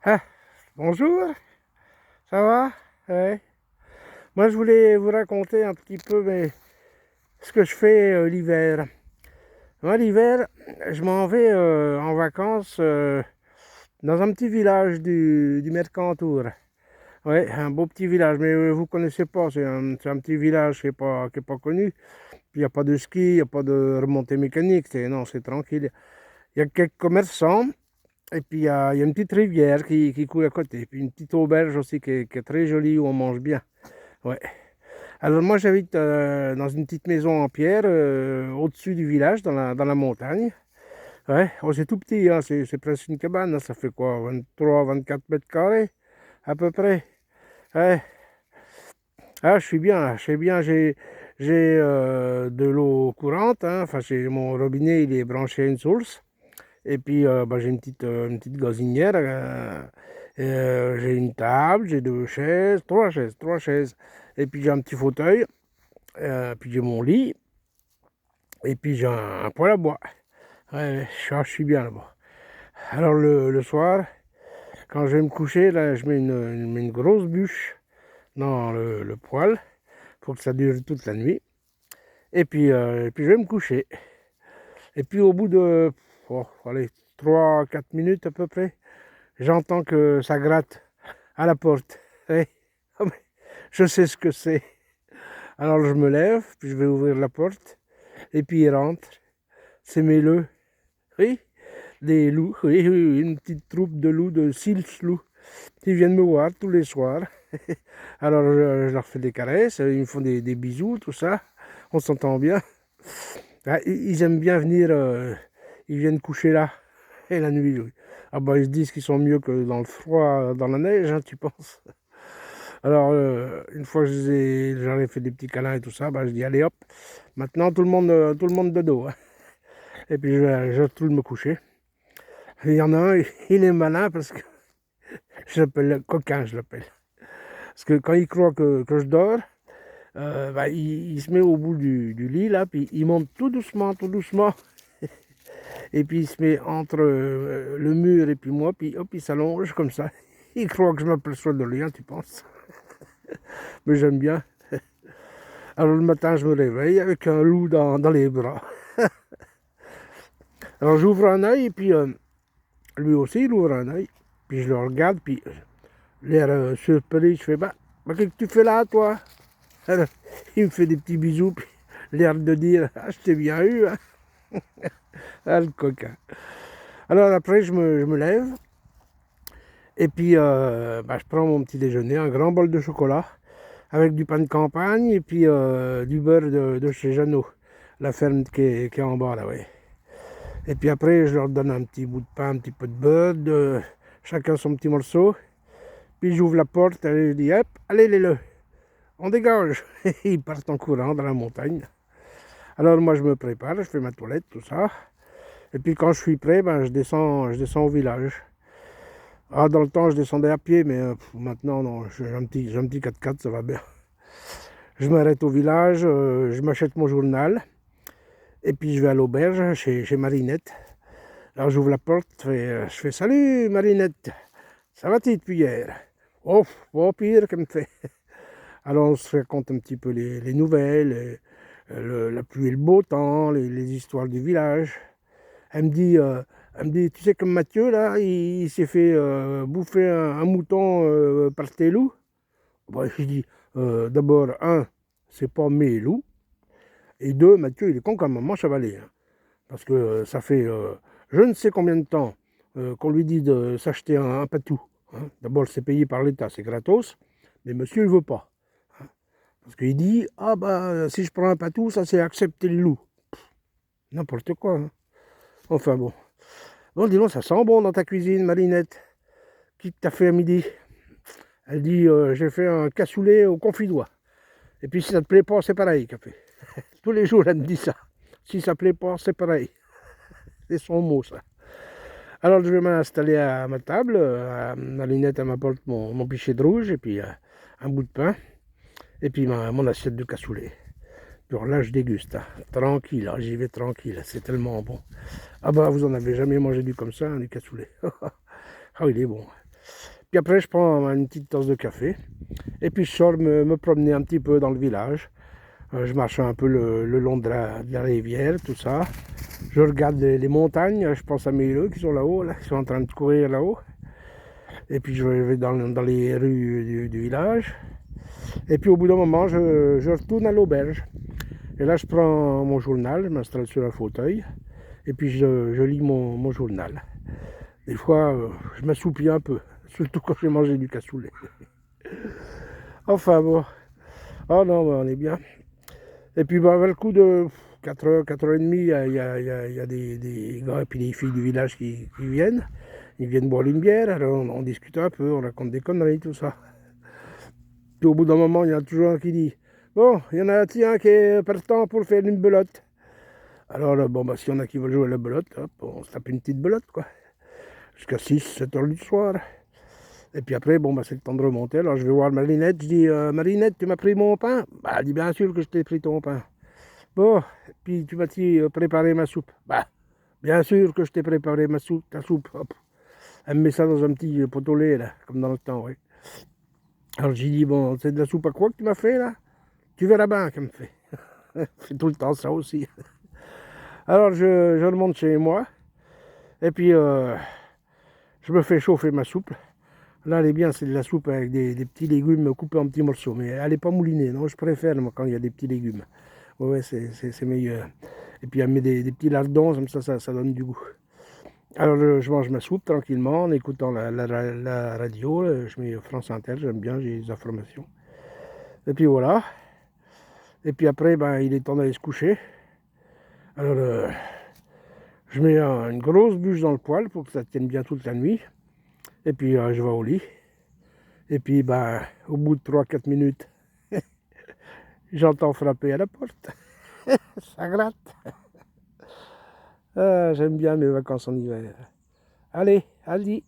Ah, bonjour, ça va? Ouais. Moi, je voulais vous raconter un petit peu ce que je fais l'hiver. Moi, l'hiver, je m'en vais en vacances dans un petit village du Mercantour. Ouais, un beau petit village, mais vous connaissez pas, c'est un petit village qui est pas connu. Puis il n'y a pas de ski, il n'y a pas de remontée mécanique, non, c'est tranquille. Il y a quelques commerçants. Et puis il y a une petite rivière qui coule à côté. Puis une petite auberge aussi qui est très jolie où on mange bien. Ouais. Alors moi j'habite dans une petite maison en pierre au-dessus du village, dans la montagne. Ouais. Oh, c'est tout petit, hein. C'est presque une cabane, hein. Ça fait quoi, 23-24 mètres carrés à peu près. Ouais. Ah, je suis bien, j'ai de l'eau courante, hein. Enfin, mon robinet il est branché à une source. Et puis, bah, j'ai une petite gazinière. J'ai une table, j'ai deux chaises, trois chaises, trois chaises. Et puis, j'ai un petit fauteuil. Puis, j'ai mon lit. Et puis, j'ai un poêle à bois. Ouais, je suis bien là-bas. Alors, le soir, quand je vais me coucher, là, je mets une grosse bûche dans le poêle pour que ça dure toute la nuit. Et puis, je vais me coucher. Et puis, au bout de, oh, allez, 3-4 minutes à peu près, j'entends que ça gratte à la porte. Oui. Ah, mais je sais ce que c'est. Alors je me lève, puis je vais ouvrir la porte, et puis il rentre. C'est mes loups. Oui, des loups. Oui, oui, oui, une petite troupe de loups, de 6 loups. Ils viennent me voir tous les soirs. Alors je leur fais des caresses, ils me font des bisous, tout ça. On s'entend bien. Ah, ils aiment bien venir, ils viennent coucher là. Et la nuit, oui. Ah bah ils se disent qu'ils sont mieux que dans le froid, dans la neige, hein, tu penses. Alors une fois que j'en ai fait des petits câlins et tout ça, bah je dis allez hop, maintenant tout le monde de dos, hein. Et puis je retourne me coucher. Et il y en a un, il est malin parce que je l'appelle le coquin, je l'appelle. Parce que quand il croit que je dors, bah, il se met au bout du lit là, puis il monte tout doucement, et puis il se met entre le mur et puis moi, puis hop, il s'allonge comme ça. Il croit que je m'aperçois de rien, tu penses. Mais j'aime bien. Alors le matin, je me réveille avec un loup dans les bras. Alors j'ouvre un œil, et puis lui aussi, il ouvre un œil. Puis je le regarde, puis l'air surpris, je fais bah qu'est-ce que tu fais là, toi? Alors, il me fait des petits bisous, puis l'air de dire ah, je t'ai bien eu, hein. Ah, le coquin. Alors après, je me lève, et puis bah, je prends mon petit déjeuner, un grand bol de chocolat, avec du pain de campagne, et puis du beurre de chez Jeannot, la ferme qui est en bas là, ouais. Et puis après, je leur donne un petit bout de pain, un petit peu de beurre, chacun son petit morceau. Puis j'ouvre la porte et je dis hop, allez les le, on dégage. Et ils partent en courant dans la montagne. Alors moi je me prépare, je fais ma toilette, tout ça. Et puis quand je suis prêt, ben, je descends au village. Ah, dans le temps, je descendais à pied, mais maintenant, non, j'ai un petit 4x4, ça va bien. Je m'arrête au village, je m'achète mon journal, et puis je vais à l'auberge chez Marinette. Alors j'ouvre la porte, je fais salut Marinette, ça va-t-il depuis hier? Oh, pas pire qu'elle me fait. Alors on se raconte un petit peu les nouvelles, la pluie et le beau temps, les histoires du village. Elle me dit, tu sais comme Mathieu là, il s'est fait bouffer un mouton par tes loups. Bon, je dis, d'abord, un, c'est pas mes loups, et deux, Mathieu il est con comme un manche à balai, hein. Parce que ça fait je ne sais combien de temps qu'on lui dit de s'acheter un patou, hein. D'abord, c'est payé par l'État, c'est gratos, mais monsieur, il ne veut pas, hein. Parce qu'il dit, ah bah, si je prends un patou, ça c'est accepter le loup. N'importe quoi, hein. Enfin bon. Bon, dis donc, ça sent bon dans ta cuisine, Marinette. Qui que t'as fait à midi? Elle dit, j'ai fait un cassoulet au confidois. Et puis si ça te plaît pas, c'est pareil, café. Tous les jours, elle me dit ça. Si ça te plaît pas, c'est pareil. C'est son mot, ça. Alors je vais m'installer à ma table, Marinette elle m'apporte mon pichet de rouge et puis un bout de pain et puis mon assiette de cassoulet. Alors là je déguste, hein. Tranquille, hein, j'y vais tranquille, c'est tellement bon. Ah bah vous en avez jamais mangé du comme ça, hein, du cassoulet. Ah il est bon. Puis après, je prends une petite tasse de café. Et puis je sors me promener un petit peu dans le village. Je marche un peu le long de la rivière, tout ça. Je regarde les montagnes, je pense à mes œufs qui sont là-haut, là, qui sont en train de courir là-haut. Et puis je vais dans les rues du village. Et puis au bout d'un moment, je retourne à l'auberge. Et là, je prends mon journal, je m'installe sur un fauteuil. Et puis je lis mon journal. Des fois, je m'assoupis un peu, surtout quand j'ai mangé du cassoulet. Enfin bon, oh non, on est bien. Et puis vers le coup de 4h, 4h30, il y a des gars et puis des filles du village qui viennent. Ils viennent boire une bière, alors on discute un peu, on raconte des conneries, tout ça. Puis au bout d'un moment, il y en a toujours un qui dit « Bon, il y en a un tiens qui est partant pour faire une belote. » Alors, bon, bah, s'il y en a qui veulent jouer à la belote, hop, on se tape une petite belote, quoi. Jusqu'à 6, 7 heures du soir. Et puis après, bon, bah, c'est le temps de remonter. Alors je vais voir Marinette, je dis Marinette, tu m'as pris mon pain? Bah, elle dit bien sûr que je t'ai pris ton pain. Bon, puis tu m'as dit préparer ma soupe. Bah, bien sûr que je t'ai préparé ta soupe. Hop. Elle me met ça dans un petit pot au lait, là, comme dans le temps, oui. Alors j'ai dit, bon, c'est de la soupe à quoi que tu m'as fait, là? Tu verras bien qu'elle me fait. Elle fait tout le temps ça aussi. Alors je remonte chez moi. Et puis, je me fais chauffer ma soupe. Là, elle est bien, c'est de la soupe avec des petits légumes coupés en petits morceaux. Mais elle n'est pas moulinée, non, je préfère moi, quand il y a des petits légumes. Ouais, c'est meilleur. Et puis elle met des petits lardons, comme ça donne du goût. Alors je mange ma soupe tranquillement en écoutant la radio. Je mets France Inter, j'aime bien, j'ai les informations. Et puis voilà. Et puis après, ben, il est temps d'aller se coucher. Alors je mets une grosse bûche dans le poêle pour que ça tienne bien toute la nuit. Et puis je vais au lit. Et puis ben, au bout de 3-4 minutes, j'entends frapper à la porte. Ça gratte. Ah, j'aime bien mes vacances en hiver. Allez, allez.